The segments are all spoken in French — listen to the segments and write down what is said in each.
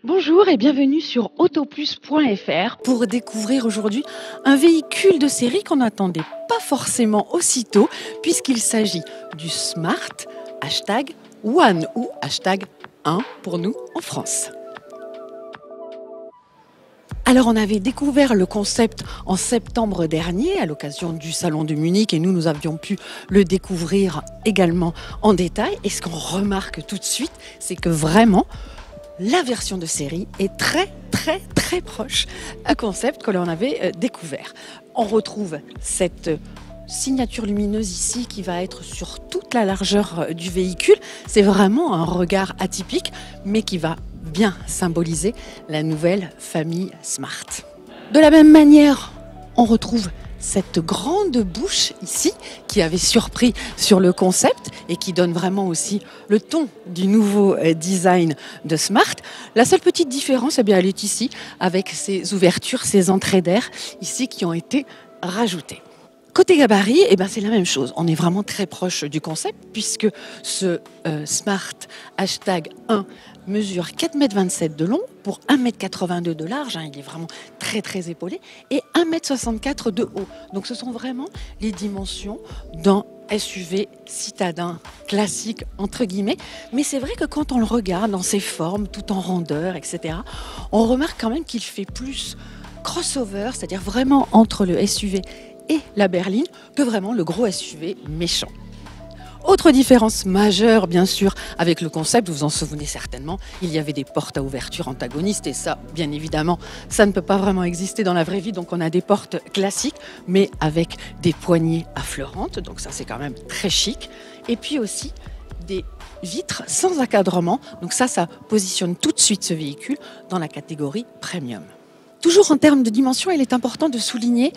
Bonjour et bienvenue sur autoplus.fr pour découvrir aujourd'hui un véhicule de série qu'on n'attendait pas forcément aussitôt puisqu'il s'agit du Smart #1 ou #1 pour nous en France. Alors on avait découvert le concept en septembre dernier à l'occasion du salon de Munich et nous avions pu le découvrir également en détail. Et ce qu'on remarque tout de suite, c'est que vraiment la version de série est très proche à un concept que l'on avait découvert. On retrouve cette signature lumineuse ici qui va être sur toute la largeur du véhicule. C'est vraiment un regard atypique mais qui va bien symboliser la nouvelle famille Smart. De la même manière, on retrouve cette grande bouche ici qui avait surpris sur le concept et qui donne vraiment aussi le ton du nouveau design de Smart. La seule petite différence, elle est ici avec ces ouvertures, ces entrées d'air ici qui ont été rajoutées. Côté gabarit, c'est la même chose. On est vraiment très proche du concept puisque ce Smart #1 mesure 4,27 m de long pour 1,82 m de large. Il est vraiment très épaulé et 1,64 m de haut. Donc ce sont vraiment les dimensions d'un SUV citadin classique entre guillemets. Mais c'est vrai que quand on le regarde dans ses formes, tout en rondeur, etc., on remarque quand même qu'il fait plus crossover, c'est-à-dire vraiment entre le SUV et la berline que vraiment le gros SUV méchant. Autre différence majeure, bien sûr, avec le concept, vous vous en souvenez certainement, il y avait des portes à ouverture antagonistes et ça, bien évidemment, ça ne peut pas vraiment exister dans la vraie vie. Donc on a des portes classiques, mais avec des poignées affleurantes, donc ça c'est quand même très chic. Et puis aussi des vitres sans encadrement, donc ça positionne tout de suite ce véhicule dans la catégorie premium. Toujours en termes de dimension, il est important de souligner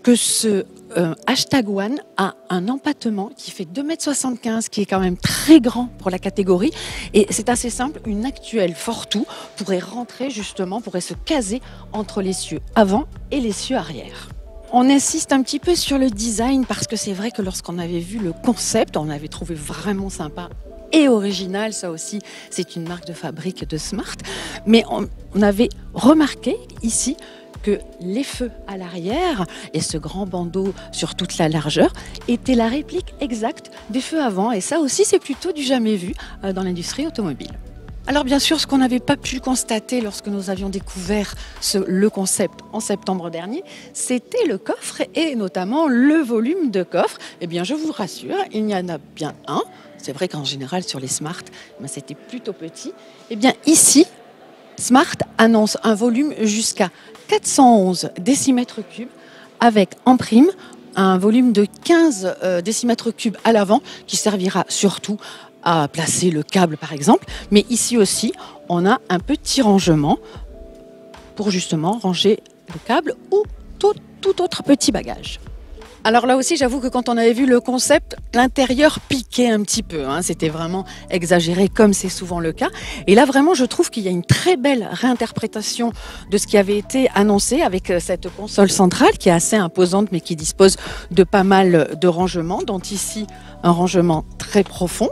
que ce #1 a un empattement qui fait 2,75 m, qui est quand même très grand pour la catégorie. Et c'est assez simple, une actuelle Fortwo pourrait rentrer justement, pourrait se caser entre l'essieu avant et l'essieu arrière. On insiste un petit peu sur le design parce que c'est vrai que lorsqu'on avait vu le concept, on l'avait trouvé vraiment sympa et original. Ça aussi, c'est une marque de fabrique de Smart. Mais on avait remarqué ici que les feux à l'arrière et ce grand bandeau sur toute la largeur étaient la réplique exacte des feux avant. Et ça aussi, c'est plutôt du jamais vu dans l'industrie automobile. Alors bien sûr, ce qu'on n'avait pas pu constater lorsque nous avions découvert le concept en septembre dernier, c'était le coffre et notamment le volume de coffre. Eh bien, je vous rassure, il y en a bien un. C'est vrai qu'en général, sur les Smart, c'était plutôt petit. Eh bien, ici, Smart annonce un volume jusqu'à 411 décimètres cubes avec en prime un volume de 15 décimètres cubes à l'avant qui servira surtout à placer le câble par exemple. Mais ici aussi, on a un petit rangement pour justement ranger le câble ou tout autre petit bagage. Alors là aussi, j'avoue que quand on avait vu le concept, l'intérieur piquait un petit peu. C'était vraiment exagéré comme c'est souvent le cas. Et là, vraiment, je trouve qu'il y a une très belle réinterprétation de ce qui avait été annoncé avec cette console centrale qui est assez imposante mais qui dispose de pas mal de rangements, dont ici un rangement très profond.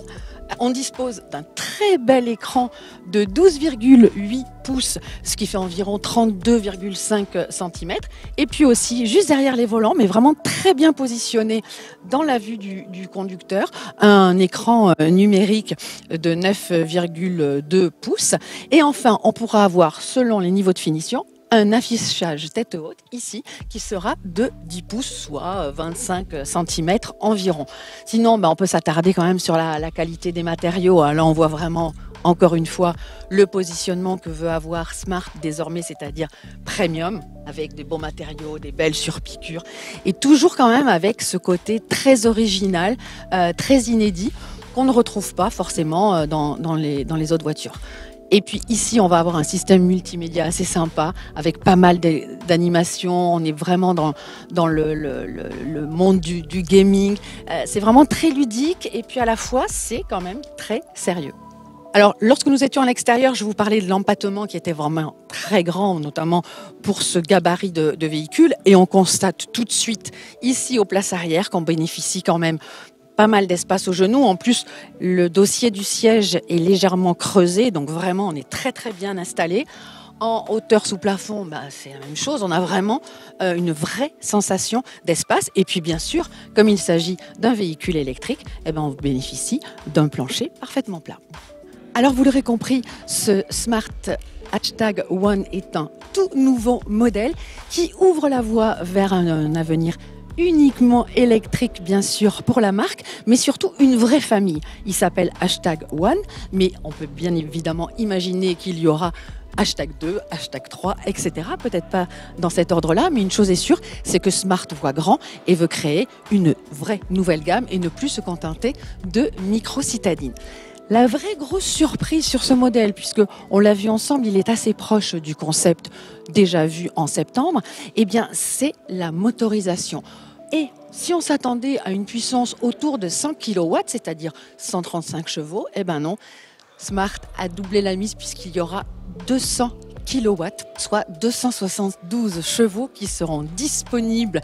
On dispose d'un très bel écran de 12,8 pouces, ce qui fait environ 32,5 cm. Et puis aussi, juste derrière les volants, mais vraiment très bien positionné dans la vue du conducteur, un écran numérique de 9,2 pouces. Et enfin, on pourra avoir, selon les niveaux de finition, un affichage tête haute ici qui sera de 10 pouces, soit 25 cm environ. Sinon, on peut s'attarder quand même sur la qualité des matériaux. Là, on voit vraiment, encore une fois, le positionnement que veut avoir Smart désormais, c'est-à-dire premium, avec des bons matériaux, des belles surpiqûres, et toujours quand même avec ce côté très original, très inédit, qu'on ne retrouve pas forcément dans les autres voitures. Et puis ici, on va avoir un système multimédia assez sympa avec pas mal d'animations. On est vraiment dans le monde du gaming. C'est vraiment très ludique et puis à la fois, c'est quand même très sérieux. Alors, lorsque nous étions à l'extérieur, je vous parlais de l'empattement qui était vraiment très grand, notamment pour ce gabarit de véhicule. Et on constate tout de suite, ici aux places arrière, qu'on bénéficie quand même pas mal d'espace au genou. En plus, le dossier du siège est légèrement creusé, donc vraiment, on est très très bien installé. En hauteur sous plafond, c'est la même chose. On a vraiment une vraie sensation d'espace. Et puis bien sûr, comme il s'agit d'un véhicule électrique, on bénéficie d'un plancher parfaitement plat. Alors vous l'aurez compris, ce Smart #One est un tout nouveau modèle qui ouvre la voie vers un avenir uniquement électrique, bien sûr, pour la marque, mais surtout une vraie famille. Il s'appelle #One, mais on peut bien évidemment imaginer qu'il y aura #2, #3, etc. Peut-être pas dans cet ordre-là, mais une chose est sûre, c'est que Smart voit grand et veut créer une vraie nouvelle gamme et ne plus se contenter de micro-citadines. La vraie grosse surprise sur ce modèle, puisque on l'a vu ensemble, il est assez proche du concept déjà vu en septembre, c'est la motorisation. Et si on s'attendait à une puissance autour de 100 kW, c'est-à-dire 135 chevaux, non, Smart a doublé la mise puisqu'il y aura 200 kW, soit 272 chevaux qui seront disponibles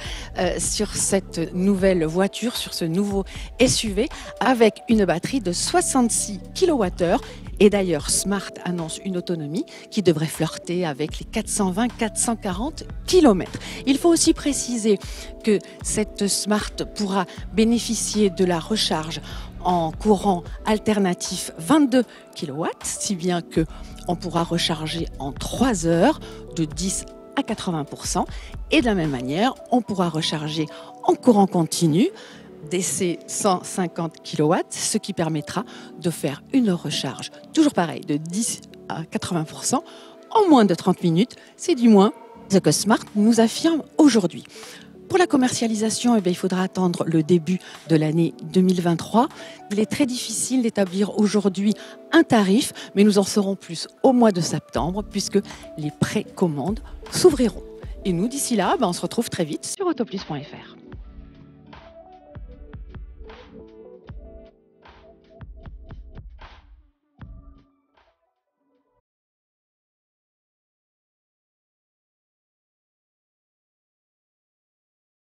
sur cette nouvelle voiture, sur ce nouveau SUV, avec une batterie de 66 kWh. Et d'ailleurs, Smart annonce une autonomie qui devrait flirter avec les 420-440 km. Il faut aussi préciser que cette Smart pourra bénéficier de la recharge en courant alternatif 22 kW, si bien que on pourra recharger en 3 heures de 10 à 80%. Et de la même manière, on pourra recharger en courant continu DC 150 kW, ce qui permettra de faire une recharge, toujours pareil, de 10 à 80% en moins de 30 minutes. C'est du moins ce que Smart nous affirme aujourd'hui. Pour la commercialisation, il faudra attendre le début de l'année 2023. Il est très difficile d'établir aujourd'hui un tarif, mais nous en saurons plus au mois de septembre puisque les précommandes s'ouvriront. Et nous, d'ici là, on se retrouve très vite sur autoplus.fr.